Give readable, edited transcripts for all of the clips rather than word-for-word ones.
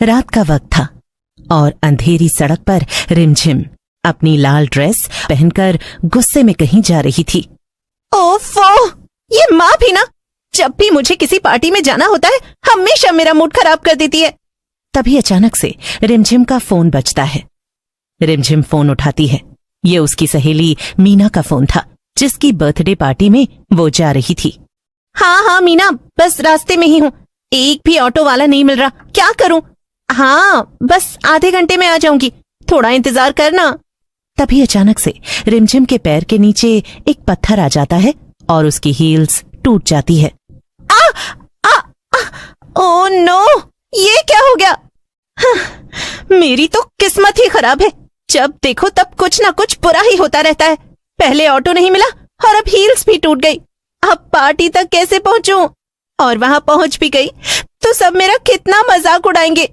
रात का वक्त था और अंधेरी सड़क पर रिमझिम अपनी लाल ड्रेस पहनकर गुस्से में कहीं जा रही थी। ओफो, ये माँ भी ना, जब भी मुझे किसी पार्टी में जाना होता है हमेशा मेरा मूड खराब कर देती है। तभी अचानक से रिमझिम का फोन बजता है। रिमझिम फोन उठाती है। ये उसकी सहेली मीना का फोन था, जिसकी बर्थडे पार्टी में वो जा रही थी। हाँ मीना, बस रास्ते में ही हूँ, एक भी ऑटो वाला नहीं मिल रहा, क्या करूँ? हाँ, बस आधे घंटे में आ जाऊंगी, थोड़ा इंतजार करना। तभी अचानक से रिमझिम के पैर के नीचे एक पत्थर आ जाता है और उसकी हील्स टूट जाती है। ओह नो, ये क्या हो गया? मेरी तो किस्मत ही खराब है, जब देखो तब कुछ ना कुछ बुरा ही होता रहता है। पहले ऑटो नहीं मिला और अब हील्स भी टूट गई। अब पार्टी तक कैसे पहुंचूं? और वहां पहुंच भी गई तो सब मेरा कितना मजाक उड़ाएंगे।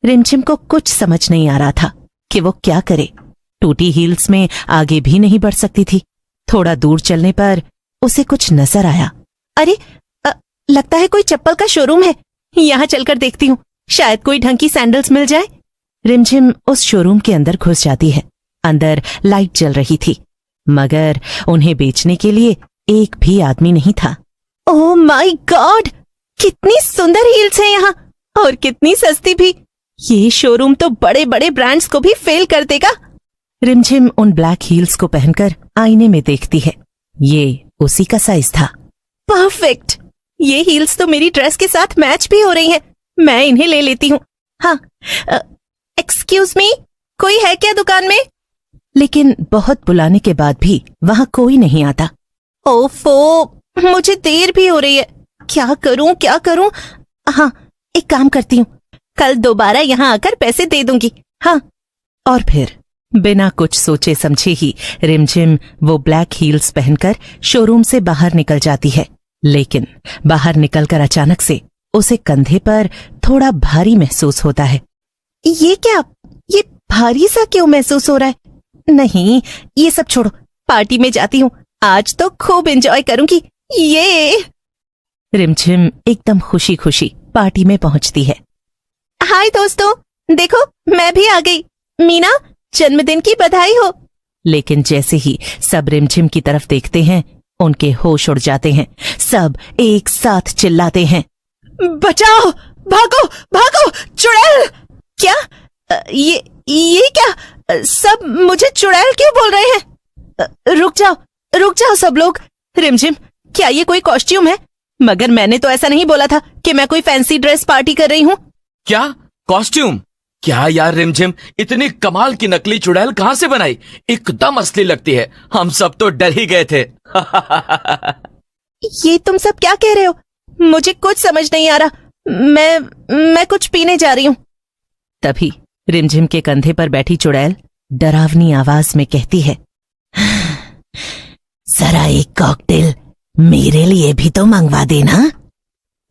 रिमझिम को कुछ समझ नहीं आ रहा था कि वो क्या करे। टूटी हील्स में आगे भी नहीं बढ़ सकती थी। थोड़ा दूर चलने पर उसे कुछ नजर आया। अरे, लगता है कोई चप्पल का शोरूम है, यहाँ चलकर देखती हूँ, शायद कोई ढंग की सैंडल्स मिल जाए। रिमझिम उस शोरूम के अंदर घुस जाती है। अंदर लाइट जल रही थी, मगर उन्हें बेचने के लिए एक भी आदमी नहीं था। ओह माय गॉड, कितनी सुंदर हील्स हैं यहाँ, और कितनी सस्ती भी। ये शोरूम तो बड़े बड़े ब्रांड्स को भी फेल कर देगा। रिमझिम उन ब्लैक हील्स को पहनकर आईने में देखती है। ये उसी का साइज था। परफेक्ट, ये हील्स तो मेरी ड्रेस के साथ मैच भी हो रही हैं। मैं इन्हें ले लेती हूँ। हाँ, एक्सक्यूज मी, कोई है क्या दुकान में? लेकिन बहुत बुलाने के बाद भी वहां कोई नहीं आता। ओफो, मुझे देर भी हो रही है, क्या करूं? हाँ, एक काम करती हूँ, कल दोबारा यहाँ आकर पैसे दे दूंगी। हाँ। और फिर बिना कुछ सोचे समझे ही रिमझिम वो ब्लैक हील्स पहनकर शोरूम से बाहर निकल जाती है। लेकिन बाहर निकलकर अचानक से उसे कंधे पर थोड़ा भारी महसूस होता है। ये क्या? ये भारी सा क्यों महसूस हो रहा है? नहीं, ये सब छोड़ो, पार्टी में जाती हूँ, आज तो खूब एंजॉय करूंगी। ये रिमझिम एकदम खुशी खुशी पार्टी में पहुंचती है। हाय दोस्तों, देखो मैं भी आ गई। मीना, जन्मदिन की बधाई हो। लेकिन जैसे ही सब रिमझिम की तरफ देखते हैं, उनके होश उड़ जाते हैं। सब एक साथ चिल्लाते हैं, बचाओ, भागो भागो, चुड़ैल! क्या? ये क्या? सब मुझे चुड़ैल क्यों बोल रहे हैं? रुक जाओ सब लोग। रिमझिम, क्या ये कोई कॉस्ट्यूम है? मगर मैंने तो ऐसा नहीं बोला था कि मैं कोई फैंसी ड्रेस पार्टी कर रही हूँ। क्या कॉस्ट्यूम? क्या यार रिमझिम, इतनी कमाल की नकली चुड़ैल कहाँ से बनाई? एकदम असली लगती है, हम सब तो डर ही गए थे। ये तुम सब क्या कह रहे हो? मुझे कुछ समझ नहीं आ रहा। मैं कुछ पीने जा रही हूँ। तभी रिमझिम के कंधे पर बैठी चुड़ैल डरावनी आवाज में कहती है, जरा एक कॉकटेल मेरे लिए भी तो मंगवा देना।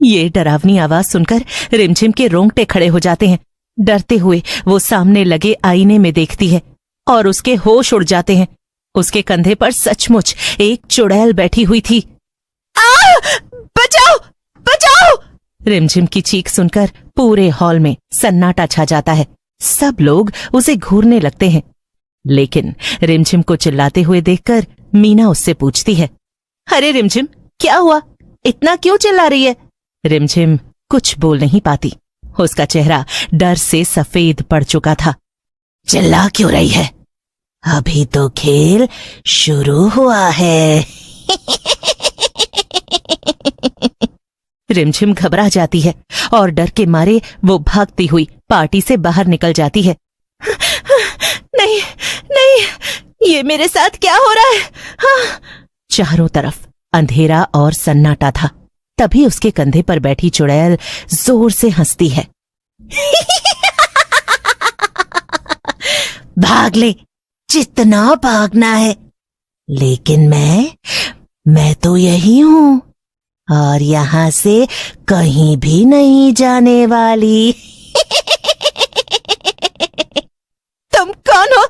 ये डरावनी आवाज सुनकर रिमझिम के रोंगटे खड़े हो जाते हैं। डरते हुए वो सामने लगे आईने में देखती है और उसके होश उड़ जाते हैं। उसके कंधे पर सचमुच एक चुड़ैल बैठी हुई थी। बचाओ बचाओ! रिमझिम की चीख सुनकर पूरे हॉल में सन्नाटा छा जाता है। सब लोग उसे घूरने लगते हैं। लेकिन रिमझिम को चिल्लाते हुए देखकर मीना उससे पूछती है, अरे रिमझिम, क्या हुआ? इतना क्यों चिल्ला रही है? रिमझिम कुछ बोल नहीं पाती। उसका चेहरा डर से सफेद पड़ चुका था। चिल्ला क्यों रही है? अभी तो खेल शुरू हुआ है। रिमझिम घबरा जाती है और डर के मारे वो भागती हुई पार्टी से बाहर निकल जाती है। नहीं, ये मेरे साथ क्या हो रहा है? हाँ। चारों तरफ अंधेरा और सन्नाटा था। तभी उसके कंधे पर बैठी चुड़ैल जोर से हंसती है। भाग ले, जितना भागना है, लेकिन मैं तो यही हूं और यहां से कहीं भी नहीं जाने वाली। तुम कौन हो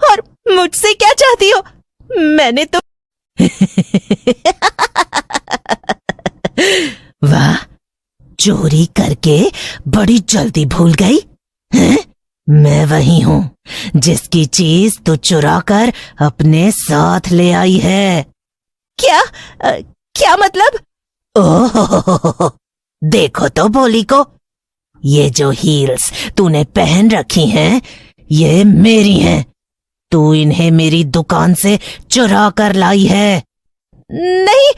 और मुझसे क्या चाहती हो? मैंने तो वाह, चोरी करके बड़ी जल्दी भूल गई। मैं वही हूँ जिसकी चीज तू चुरा कर अपने साथ ले आई है। क्या मतलब? ओह, देखो तो भोली को, ये जो हील्स तूने पहन रखी हैं, ये मेरी हैं। तू इन्हें मेरी दुकान से चुरा कर लाई है। नहीं,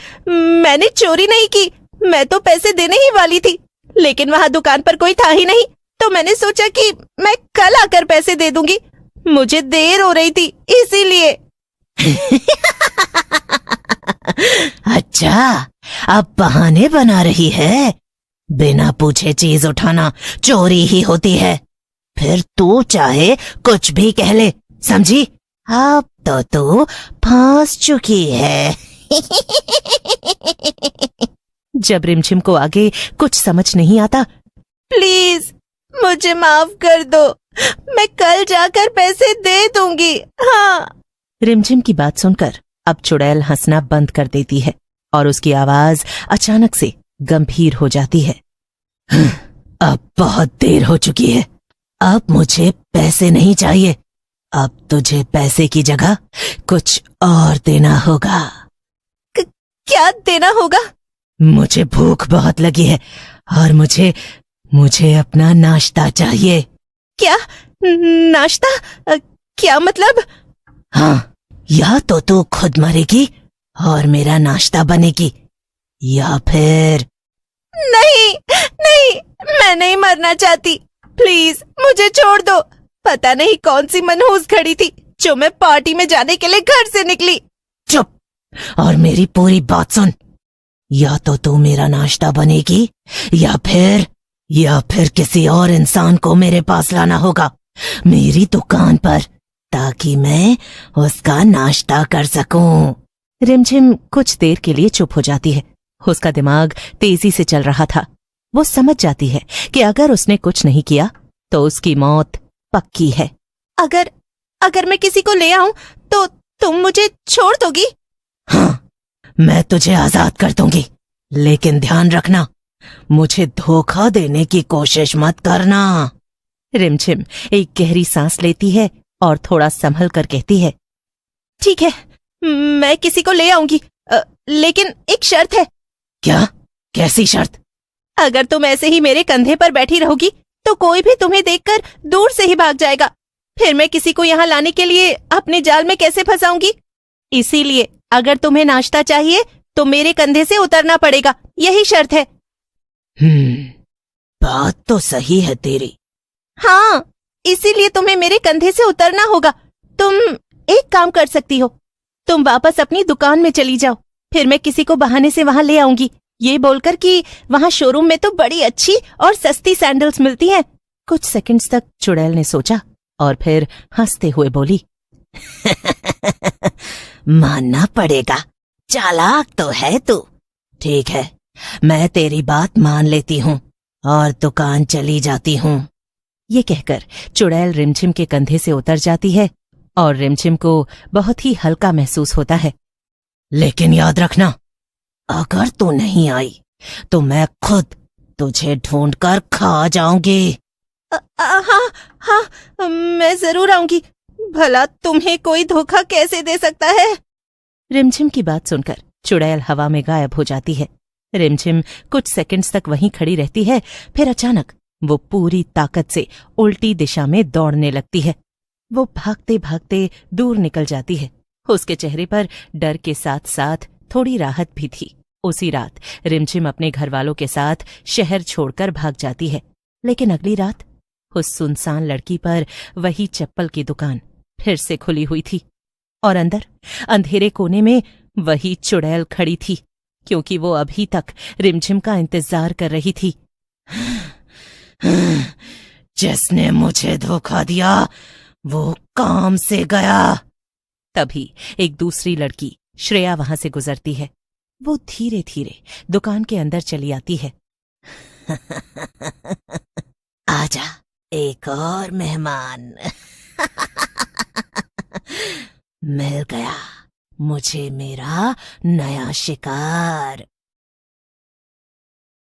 मैंने चोरी नहीं की। मैं तो पैसे देने ही वाली थी, लेकिन वहां दुकान पर कोई था ही नहीं, तो मैंने सोचा कि मैं कल आकर पैसे दे दूंगी। मुझे देर हो रही थी इसीलिए। अच्छा, अब बहाने बना रही है। बिना पूछे चीज उठाना चोरी ही होती है। फिर तू चाहे कुछ भी कह ले, समझी? अब तो तू फंस चुकी है। जब रिमझिम को आगे कुछ समझ नहीं आता, प्लीज मुझे माफ कर दो, मैं कल जाकर पैसे दे दूंगी। हाँ। रिमझिम की बात सुनकर अब चुड़ैल हंसना बंद कर देती है और उसकी आवाज अचानक से गंभीर हो जाती है। अब बहुत देर हो चुकी है। अब मुझे पैसे नहीं चाहिए। अब तुझे पैसे की जगह कुछ और देना होगा। क्या देना होगा? मुझे भूख बहुत लगी है और मुझे अपना नाश्ता चाहिए। क्या नाश्ता? क्या मतलब? हाँ, या तो तू खुद मरेगी और मेरा नाश्ता बनेगी, या फिर... नहीं नहीं, मैं नहीं मरना चाहती। प्लीज मुझे छोड़ दो। पता नहीं कौन सी मनहूस खड़ी थी जो मैं पार्टी में जाने के लिए घर से निकली। चुप और मेरी पूरी बात सुन। या तो तू मेरा नाश्ता बनेगी, या फिर किसी और इंसान को मेरे पास लाना होगा, मेरी दुकान पर, ताकि मैं उसका नाश्ता कर सकूं। रिमझिम कुछ देर के लिए चुप हो जाती है। उसका दिमाग तेजी से चल रहा था। वो समझ जाती है कि अगर उसने कुछ नहीं किया तो उसकी मौत पक्की है। अगर मैं किसी को ले आऊं तो तुम मुझे छोड़ दोगी? हाँ, मैं तुझे आजाद कर दूंगी, लेकिन ध्यान रखना, मुझे धोखा देने की कोशिश मत करना। रिमझिम एक गहरी सांस लेती है और थोड़ा संभल कर कहती है, ठीक है, मैं किसी को ले आऊंगी, लेकिन एक शर्त है। क्या? कैसी शर्त? अगर तुम ऐसे ही मेरे कंधे पर बैठी रहोगी तो कोई भी तुम्हें देखकर दूर से ही भाग जाएगा। फिर मैं किसी को यहाँ लाने के लिए अपने जाल में कैसे फंसाऊंगी? इसीलिए अगर तुम्हें नाश्ता चाहिए तो मेरे कंधे से उतरना पड़ेगा, यही शर्त है। बात तो सही है तेरी। हाँ, इसीलिए तुम्हें मेरे कंधे से उतरना होगा। तुम एक काम कर सकती हो, तुम वापस अपनी दुकान में चली जाओ, फिर मैं किसी को बहाने से वहां ले आऊंगी, ये बोलकर कि वहां शोरूम में तो बड़ी अच्छी और सस्ती सैंडल्स मिलती हैं। कुछ सेकंड्स तक चुड़ैल ने सोचा और फिर हंसते हुए बोली, मानना पड़ेगा, चालाक तो है तू। ठीक है, मैं तेरी बात मान लेती हूँ और दुकान चली जाती हूँ। ये कहकर चुड़ैल रिमझिम के कंधे से उतर जाती है और रिमझिम को बहुत ही हल्का महसूस होता है। लेकिन याद रखना, अगर तू नहीं आई तो मैं खुद तुझे ढूंढकर खा जाऊंगी। हाँ, मैं जरूर आऊंगी। भला तुम्हें कोई धोखा कैसे दे सकता है? रिमझिम की बात सुनकर चुड़ैल हवा में गायब हो जाती है। रिमझिम कुछ सेकंड्स तक वहीं खड़ी रहती है, फिर अचानक वो पूरी ताकत से उल्टी दिशा में दौड़ने लगती है। वो भागते भागते दूर निकल जाती है। उसके चेहरे पर डर के साथ साथ थोड़ी राहत भी थी। उसी रात रिमझिम अपने घर वालों के साथ शहर छोड़कर भाग जाती है। लेकिन अगली रात उस सुनसान लड़की पर वही चप्पल की दुकान फिर से खुली हुई थी और अंदर अंधेरे कोने में वही चुड़ैल खड़ी थी, क्योंकि वो अभी तक रिमझिम का इंतजार कर रही थी। जिसने मुझे धोखा दिया वो काम से गया। तभी एक दूसरी लड़की श्रेया वहां से गुजरती है। वो धीरे धीरे दुकान के अंदर चली आती है। आजा, एक और मेहमान। मिल गया मुझे मेरा नया शिकार।